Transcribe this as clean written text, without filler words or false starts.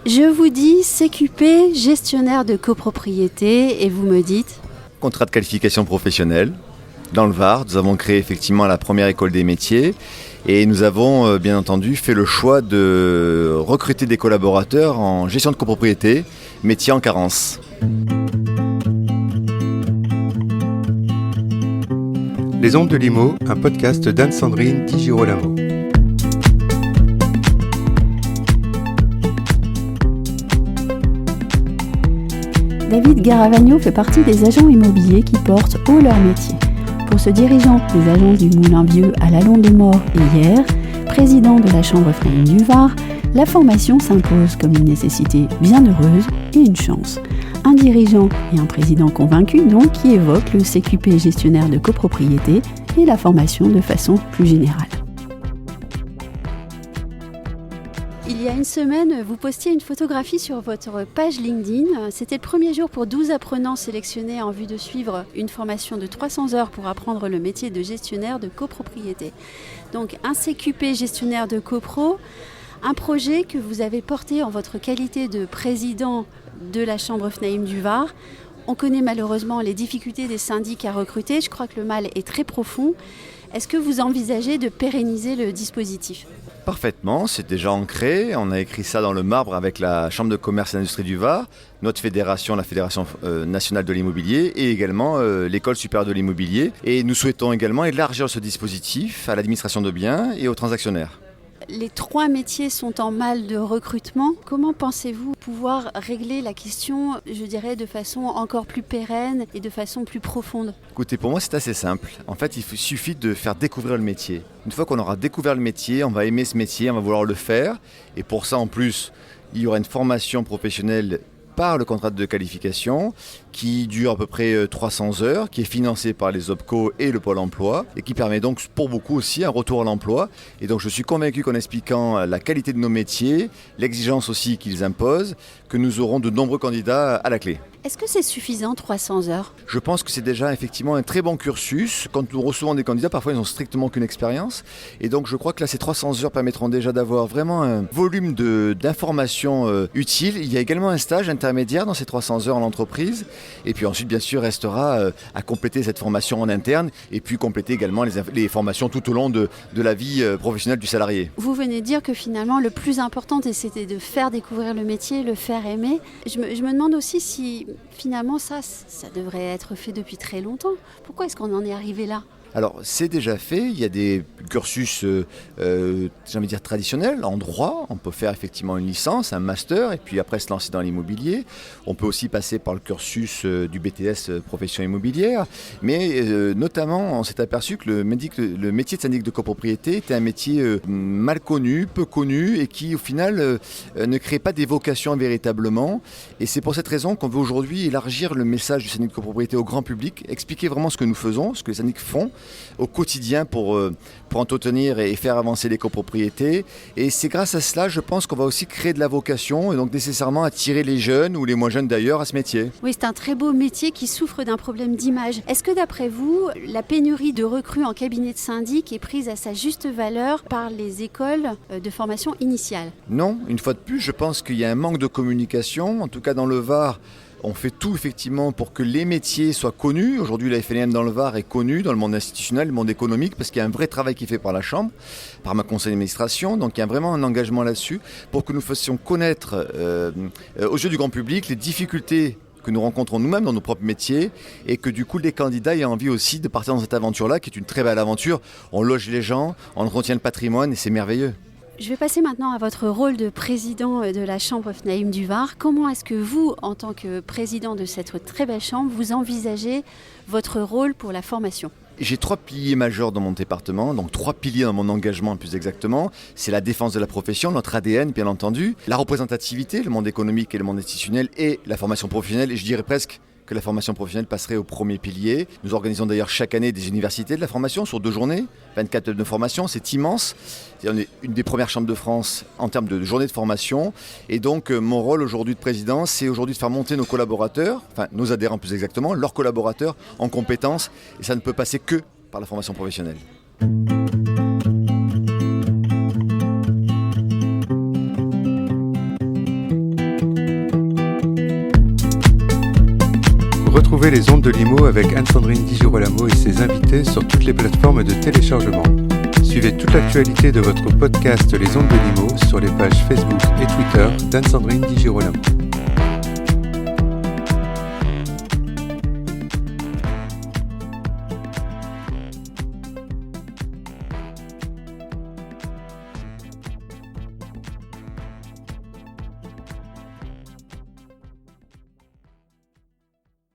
Je vous dis CQP, gestionnaire de copropriété, et vous me dites... Contrat de qualification professionnelle. Dans le Var, nous avons créé effectivement la première école des métiers et nous avons bien entendu fait le choix de recruter des collaborateurs en gestion de copropriété, métier en carence. Les Ondes de Limo, un podcast d'Anne-Sandrine Di Girolamo. David Garavagno fait partie des agents immobiliers qui portent haut leur métier. Pour ce dirigeant des agences du Moulin-Vieux à la Londe-des-Morts et hier, président de la Chambre FNAIM du Var, la formation s'impose comme une nécessité bien heureuse et une chance. Un dirigeant et un président convaincus donc qui évoquent le CQP gestionnaire de copropriété et la formation de façon plus générale. Il y a une semaine, vous postiez une photographie sur votre page LinkedIn. C'était le premier jour pour 12 apprenants sélectionnés en vue de suivre une formation de 300 heures pour apprendre le métier de gestionnaire de copropriété. Donc un CQP gestionnaire de copro, un projet que vous avez porté en votre qualité de président de la Chambre FNAIM du Var. On connaît malheureusement les difficultés des syndics à recruter. Je crois que le mal est très profond. Est-ce que vous envisagez de pérenniser le dispositif ? Parfaitement, c'est déjà ancré. On a écrit ça dans le marbre avec la Chambre de commerce et d'industrie du Var, notre fédération, la Fédération nationale de l'immobilier et également l'École supérieure de l'immobilier. Et nous souhaitons également élargir ce dispositif à l'administration de biens et aux transactionnaires. Les 3 métiers sont en mal de recrutement. Comment pensez-vous pouvoir régler la question, je dirais, de façon encore plus pérenne et de façon plus profonde ? Écoutez, pour moi, c'est assez simple. En fait, il suffit de faire découvrir le métier. Une fois qu'on aura découvert le métier, on va aimer ce métier, on va vouloir le faire. Et pour ça, en plus, il y aura une formation professionnelle par le contrat de qualification qui dure à peu près 300 heures, qui est financé par les OPCO et le Pôle emploi et qui permet donc pour beaucoup aussi un retour à l'emploi. Et donc je suis convaincu qu'en expliquant la qualité de nos métiers, l'exigence aussi qu'ils imposent, que nous aurons de nombreux candidats à la clé. Est-ce que c'est suffisant 300 heures ? Je pense que c'est déjà effectivement un très bon cursus. Quand nous recevons des candidats, parfois ils n'ont strictement qu'une expérience. Et donc je crois que là ces 300 heures permettront déjà d'avoir vraiment un volume d'informations utiles. Il y a également un stage intermédiaire dans ces 300 heures en entreprise. Et puis ensuite, bien sûr, restera à compléter cette formation en interne et puis compléter également les formations tout au long de la vie professionnelle du salarié. Vous venez de dire que finalement, le plus important, c'était de faire découvrir le métier, le faire aimer. Je me demande aussi si finalement ça devrait être fait depuis très longtemps. Pourquoi est-ce qu'on en est arrivé là ? Alors, c'est déjà fait. Il y a des cursus, j'ai envie de dire, traditionnels. En droit, on peut faire effectivement une licence, un master, et puis après se lancer dans l'immobilier. On peut aussi passer par le cursus du BTS profession immobilière. Mais notamment, on s'est aperçu que le métier de syndic de copropriété était un métier mal connu, peu connu, et qui, au final, ne crée pas des vocations véritablement. Et c'est pour cette raison qu'on veut aujourd'hui élargir le message du syndic de copropriété au grand public, expliquer vraiment ce que nous faisons, ce que les syndics font au quotidien pour entretenir et faire avancer les copropriétés. Et c'est grâce à cela, je pense qu'on va aussi créer de la vocation et donc nécessairement attirer les jeunes ou les moins jeunes d'ailleurs à ce métier. Oui, c'est un très beau métier qui souffre d'un problème d'image. Est-ce que d'après vous, la pénurie de recrues en cabinet de syndic est prise à sa juste valeur par les écoles de formation initiale ? Non, une fois de plus, je pense qu'il y a un manque de communication, en tout cas dans le Var. On fait tout effectivement pour que les métiers soient connus. Aujourd'hui, la FNAIM dans le Var est connue dans le monde institutionnel, le monde économique, parce qu'il y a un vrai travail qui est fait par la Chambre, par ma conseil d'administration. Donc il y a vraiment un engagement là-dessus pour que nous fassions connaître aux yeux du grand public les difficultés que nous rencontrons nous-mêmes dans nos propres métiers et que du coup les candidats aient envie aussi de partir dans cette aventure-là qui est une très belle aventure. On loge les gens, on retient le patrimoine et c'est merveilleux. Je vais passer maintenant à votre rôle de président de la Chambre FNAIM du Var. Comment est-ce que vous, en tant que président de cette très belle chambre, vous envisagez votre rôle pour la formation ? J'ai 3 piliers majeurs dans mon département, donc 3 piliers dans mon engagement plus exactement. C'est la défense de la profession, notre ADN bien entendu, la représentativité, le monde économique et le monde institutionnel et la formation professionnelle et je dirais presque que la formation professionnelle passerait au premier pilier. Nous organisons d'ailleurs chaque année des universités de la formation sur 2 journées, 24 heures de formation, c'est immense. On est une des premières chambres de France en termes de journées de formation. Et donc mon rôle aujourd'hui de président, c'est aujourd'hui de faire monter nos collaborateurs, enfin nos adhérents plus exactement, leurs collaborateurs en compétences. Et ça ne peut passer que par la formation professionnelle. Retrouvez les ondes de Limo avec Anne-Sandrine Di Girolamo et ses invités sur toutes les plateformes de téléchargement. Suivez toute l'actualité de votre podcast Les ondes de Limo sur les pages Facebook et Twitter d'Anne-Sandrine Di Girolamo.